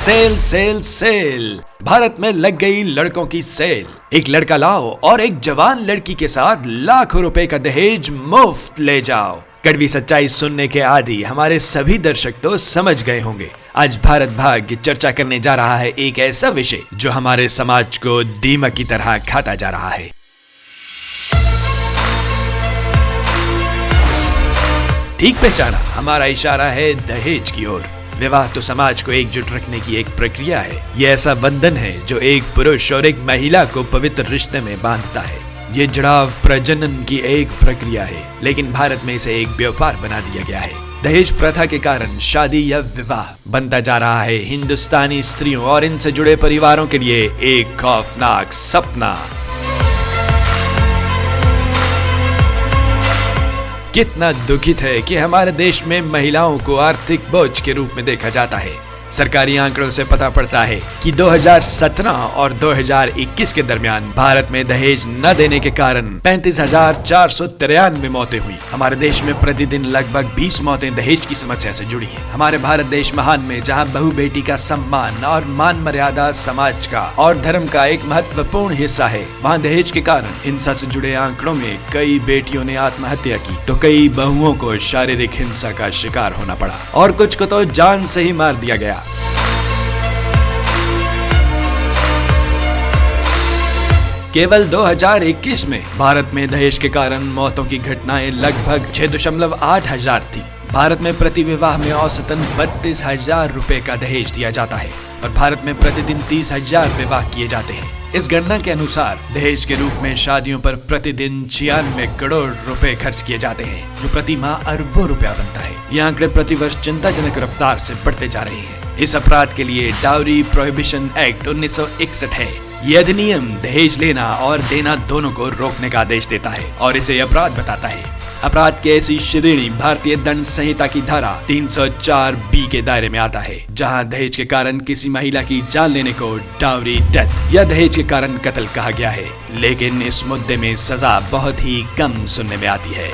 Cell cell cell, Bharat में लग गई लड़कों की सेल। एक लड़का लाओ और एक जवान लड़की के साथ लाखों रुपए का दहेज मुफ्त ले जाओ। कड़वी सच्चाई सुनने के आदि हमारे सभी दर्शक तो समझ गए होंगे। आज भारत भाग्य चर्चा करने जा रहा है एक ऐसा विषय जो हमारे समाज को दीमक की तरह खाता जा रहा है। ठीक पहचाना, हमारा इशारा है दहेज की ओर। विवाह तो समाज को एकजुट रखने की एक प्रक्रिया है। यह ऐसा बंधन है जो एक पुरुष और एक महिला को पवित्र रिश्ते में बांधता है। ये जुड़ाव प्रजनन की एक प्रक्रिया है, लेकिन भारत में इसे एक व्यापार बना दिया गया है। दहेज प्रथा के कारण शादी या विवाह बनता जा रहा है हिंदुस्तानी स्त्रियों और इनसे जुड़े परिवारों के लिए एक खौफनाक सपना। कितना दुखित है कि हमारे देश में महिलाओं को आर्थिक बोझ के रूप में देखा जाता है। सरकारी आंकड़ों से पता पड़ता है कि 2017 और 2021 के दरमियान भारत में दहेज न देने के कारण 35,493 मौतें हुई। हमारे देश में प्रतिदिन लगभग 20 मौतें दहेज की समस्या से जुड़ी हैं। हमारे भारत देश महान में जहां बहू बेटी का सम्मान और मान मर्यादा समाज का और धर्म का एक महत्वपूर्ण हिस्सा है, वहां दहेज के कारण हिंसा से जुड़े आंकड़ों में कई बेटियों ने आत्महत्या की तो कई बहुओं को शारीरिक हिंसा का शिकार होना पड़ा और कुछ को तो जान से ही मार दिया गया। केवल 2021 में भारत में दहेज के कारण मौतों की घटनाएं लगभग 6.8 हजार थी। भारत में प्रति विवाह में औसतन 32,000 रुपए का दहेज दिया जाता है और भारत में प्रतिदिन 30,000 विवाह किए जाते हैं। इस गणना के अनुसार दहेज के रूप में शादियों पर प्रतिदिन 96 करोड़ रुपए खर्च किए जाते हैं, जो प्रति माह अरबों रुपया बनता है। ये आंकड़े प्रतिवर्ष चिंताजनक रफ्तार से बढ़ते जा रहे हैं। इस अपराध के लिए डाउरी प्रोहिबिशन एक्ट 1961 है। यह अधिनियम दहेज लेना और देना दोनों को रोकने का आदेश देता है और इसे अपराध बताता है। अपराध की ऐसी श्रेणी भारतीय दंड संहिता की धारा 304 बी के दायरे में आता है, जहां दहेज के कारण किसी महिला की जान लेने को डाउरी डेथ या दहेज के कारण कत्ल कहा गया है। लेकिन इस मुद्दे में सजा बहुत ही कम सुनने में आती है।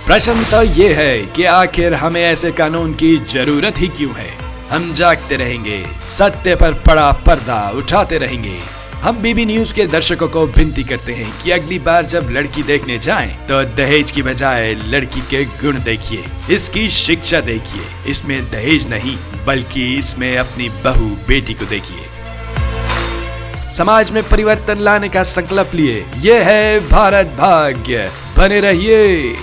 प्रश्न तो ये है कि आखिर हमें ऐसे कानून की जरूरत ही क्यों है। हम जागते रहेंगे, सत्य पर पड़ा पर्दा उठाते रहेंगे। हम बीबी न्यूज के दर्शकों को विनती करते हैं कि अगली बार जब लड़की देखने जाएं, तो दहेज की बजाय लड़की के गुण देखिए, इसकी शिक्षा देखिए। इसमें दहेज नहीं बल्कि इसमें अपनी बहू बेटी को देखिए। समाज में परिवर्तन लाने का संकल्प लिए। यह है भारत भाग्य। बने रहिए।